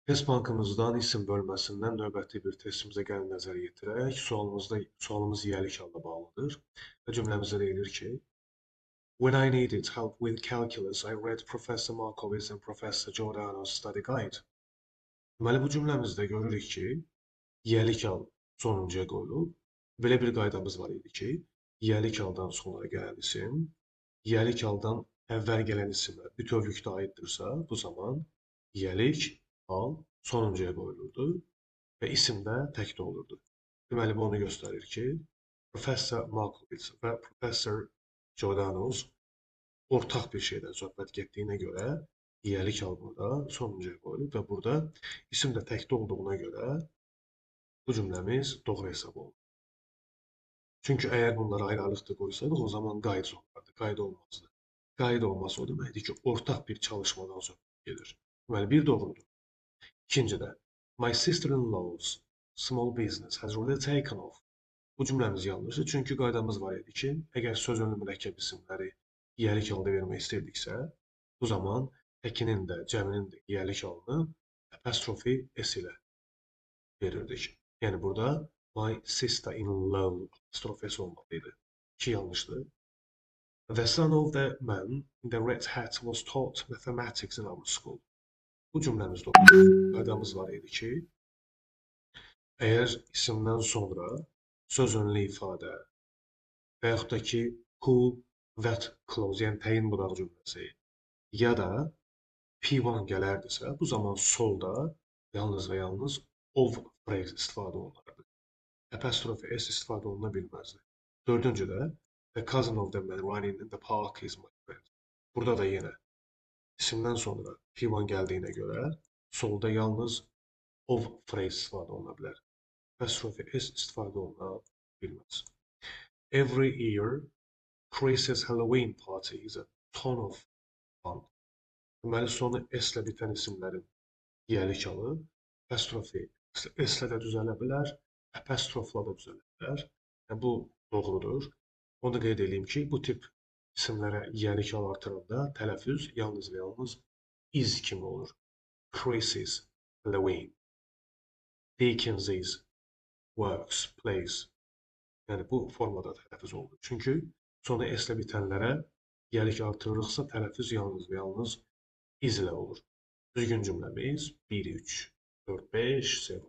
Test bankımızdan isim bölməsindən növbəti bir testimizə gəlin nəzər yetirək. Sualımız yiyəlik halda bağlıdır və cümləmizdə deyilir ki, When I needed help with calculus, I read Professor Markowitz and Professor Giordano's study guide. Deməli, bu cümləmizdə görürük ki, yiyəlik hal sonuncuya qoyulub. Belə bir qaydamız var idi ki, yiyəlik haldan sonra gələn isim, yiyəlik haldan əvvəl gələn isimə bütövlükdə aiddirsə, bu zaman yiyəlik hal sonuncuya qoyulurdu və isim də təkdə olurdu. Deməli, bu onu göstərir ki, Professor Markowitz və Professor Giordano's ortaq bir şeydən söhbət getdiyinə görə yiyəlik hal burada sonuncuya qoyulub və burada isim də təkdə olduğuna görə bu cümləmiz doğru hesab olunur. Çünki əgər bunları ayrı-ayrılıqda qoysaydıq, o zaman qayda olardı, qayda olmazdı. Qayda olması o deməkdir ki, ortaq bir çalışmadan söhbət gedir. Deməli, bir doğrudur. İkinci də, My sister-in-law's small business has really taken off. Bu cümləmiz yanlışdır, çünki qaydamız var idi ki, əgər söz önlü mürəkkəb isimləri yiyəlik halda vermək istəyirdiksə, bu zaman təkinin də, cəminin də yiyəlik halını apostrofi s ilə verirdik. Yəni burada my sister-in-law apostrofi s olmalıydı. İki yanlışdır. The son of the man in the red hat was taught mathematics in our school. Bu cümləmiz doğrudur. Qaydamız var idi ki, əgər isimdən sonra söz önlü ifadə və yaxud da ki, who, that clause, yəni təyin budaq cümləsi ya da P1 gələrdisə, bu zaman solda yalnız və yalnız of phrase istifadə olunardı. Apostrophe s istifadə oluna bilməzdi. Dördüncüdə, the cousin of the man running in the park is my friend. Burada da yenə isimdən sonra P1 gəldiyinə görə solda yalnız of phrase istifadə oluna bilər. Apostrophe s istifadə oluna bilməz. Every year, Chris's Halloween party is a ton of fun. Deməli, sonu s ilə bitən isimlərin yiyəlik halı apostrofi s ilə də düzələ bilər, apostrofla da düzələ bilər. Yəni, bu doğrudur. Onu da qeyd edeyim ki, bu tip isimlərə yiyəlik hal artıranda tələffüz yalnız və yalnız is kimi olur. Chris's Halloween, Dickens's works, plays. Yəni, bu formada tələffüz olunur. Çünki sonu s ilə bitənlərə yiyəlik artırırıqsa, tələffüz yalnız və yalnız iz ilə olur. Düzgün cümləmiz 1, 3, 4, 5, C.